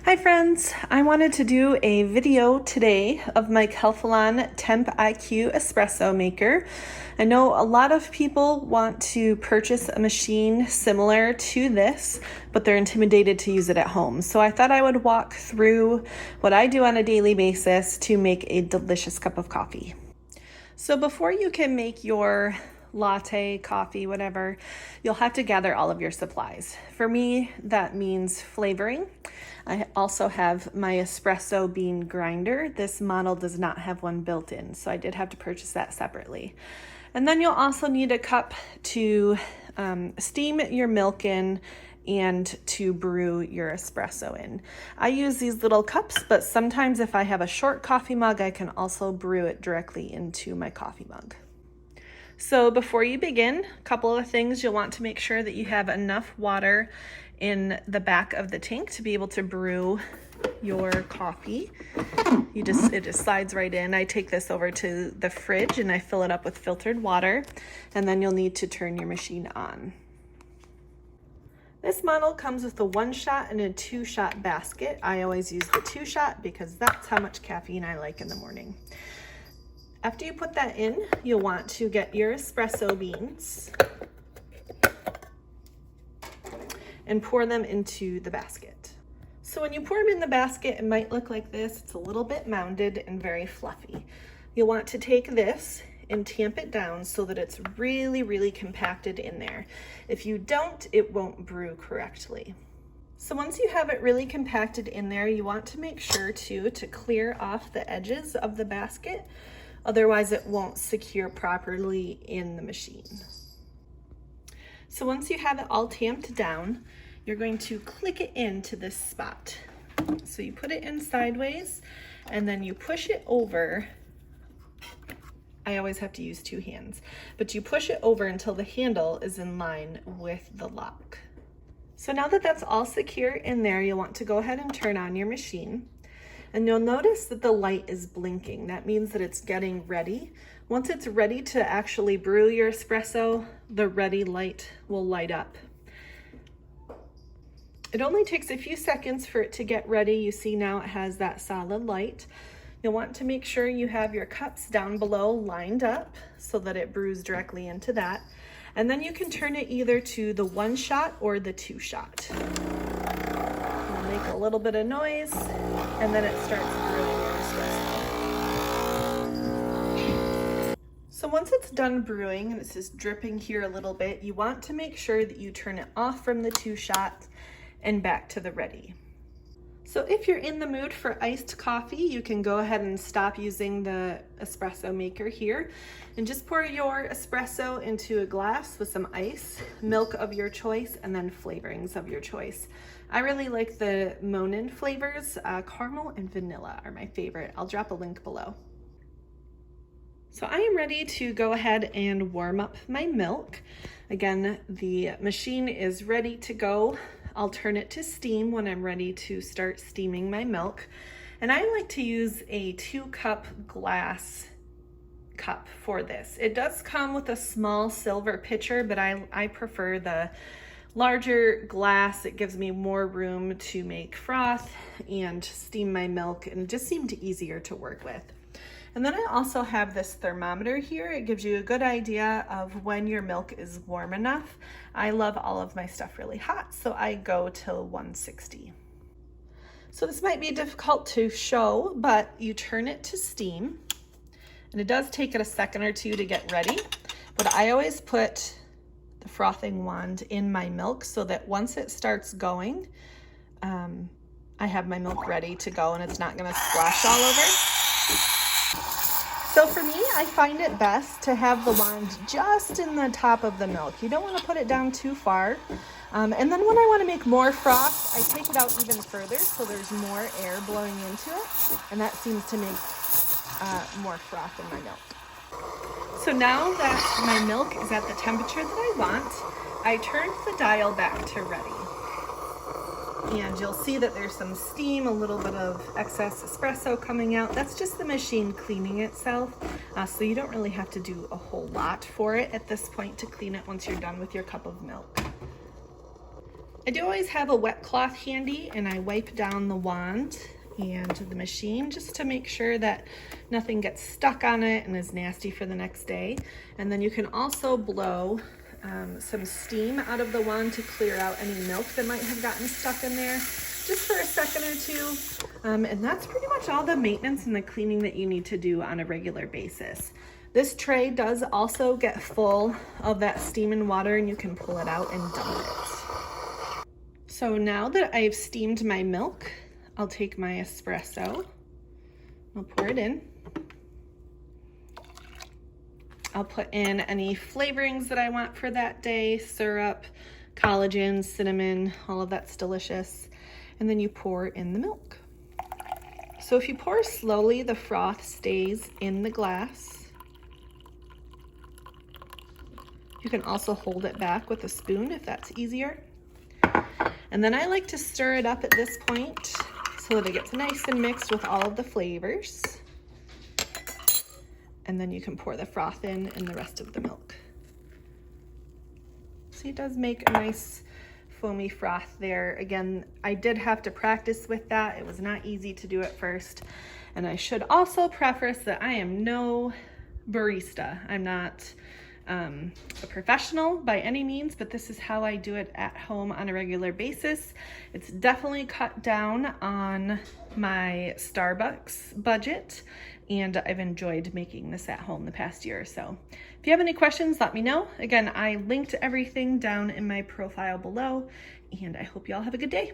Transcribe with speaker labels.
Speaker 1: Hi friends, I wanted to do a video today of my Calphalon Temp IQ espresso maker. I know a lot of people want to purchase a machine similar to this, but they're intimidated to use it at home. So I thought I would walk through what I do on a daily basis to make a delicious cup of coffee. So before you can make your latte, coffee, whatever, you'll have to gather all of your supplies. For me, that means flavoring. I also have my espresso bean grinder. This model does not have one built in, so I did have to purchase that separately. And then you'll also need a cup to steam your milk in and to brew your espresso in. I use these little cups, but sometimes if I have a short coffee mug, I can also brew it directly into my coffee mug. So before you begin, a couple of things. You'll want to make sure that you have enough water in the back of the tank to be able to brew your coffee. It just slides right in. I take this over to the fridge and I fill it up with filtered water, and then you'll need to turn your machine on. This model comes with a 1-shot and a 2-shot basket. I always use the 2-shot because that's how much caffeine I like in the morning. After you put that in, you'll want to get your espresso beans and pour them into the basket. So when you pour them in the basket, it might look like this. It's a little bit mounded and very fluffy. You'll want to take this and tamp it down so that it's really, really compacted in there. If you don't, it won't brew correctly. So once you have it really compacted in there, you want to make sure to clear off the edges of the basket. Otherwise, it won't secure properly in the machine. So once you have it all tamped down, you're going to click it into this spot. So you put it in sideways and then you push it over. I always have to use 2 hands, but you push it over until the handle is in line with the lock. So now that that's all secure in there, you'll want to go ahead and turn on your machine. And you'll notice that the light is blinking. That means that it's getting ready. Once it's ready to actually brew your espresso, the ready light will light up. It only takes a few seconds for it to get ready. You see now it has that solid light. You'll want to make sure you have your cups down below lined up so that it brews directly into that. And then you can turn it either to the 1-shot or the 2-shot. It'll make a little bit of noise and then it starts brewing your espresso. So once it's done brewing and it's just dripping here a little bit, you want to make sure that you turn it off from the 2-shot and back to the ready. So if you're in the mood for iced coffee, you can go ahead and stop using the espresso maker here and just pour your espresso into a glass with some ice, milk of your choice, and then flavorings of your choice. I really like the Monin flavors. Caramel and vanilla are my favorite. I'll drop a link below. So I am ready to go ahead and warm up my milk. Again, the machine is ready to go. I'll turn it to steam when I'm ready to start steaming my milk. And I like to use a 2-cup glass cup for this. It does come with a small silver pitcher, but I prefer the larger glass. It gives me more room to make froth and steam my milk, and it just seemed easier to work with. And then I also have this thermometer here. It gives you a good idea of when your milk is warm enough. I love all of my stuff really hot, so I go till 160. So this might be difficult to show, but you turn it to steam, and it does take it a second or two to get ready. But I always put the frothing wand in my milk so that once it starts going, I have my milk ready to go and it's not gonna splash all over. So for me, I find it best to have the wand just in the top of the milk. You don't want to put it down too far. And then when I want to make more froth, I take it out even further so there's more air blowing into it. And that seems to make more froth in my milk. So now that my milk is at the temperature that I want, I turn the dial back to ready. And you'll see that there's some steam, a little bit of excess espresso coming out. That's just the machine cleaning itself. So you don't really have to do a whole lot for it at this point to clean it once you're done with your cup of milk. I do always have a wet cloth handy, and I wipe down the wand and the machine just to make sure that nothing gets stuck on it and is nasty for the next day. And then you can also blow some steam out of the wand to clear out any milk that might have gotten stuck in there, just for a second or two. And that's pretty much all the maintenance and the cleaning that you need to do on a regular basis. This tray does also get full of that steam and water, and you can pull it out and dump it. So now that I've steamed my milk, I'll take my espresso, I'll pour it in. I'll put in any flavorings that I want for that day, syrup, collagen, cinnamon, all of that's delicious. And then you pour in the milk. So if you pour slowly, the froth stays in the glass. You can also hold it back with a spoon if that's easier. And then I like to stir it up at this point so that it gets nice and mixed with all of the flavors. And then you can pour the froth in and the rest of the milk. See, it does make a nice foamy froth there. Again, I did have to practice with that. It was not easy to do at first. And I should also preface that I am no barista. I'm not a professional by any means, but this is how I do it at home on a regular basis. It's definitely cut down on my Starbucks budget, and I've enjoyed making this at home the past year or so. If you have any questions, let me know. Again, I linked everything down in my profile below, and I hope you all have a good day.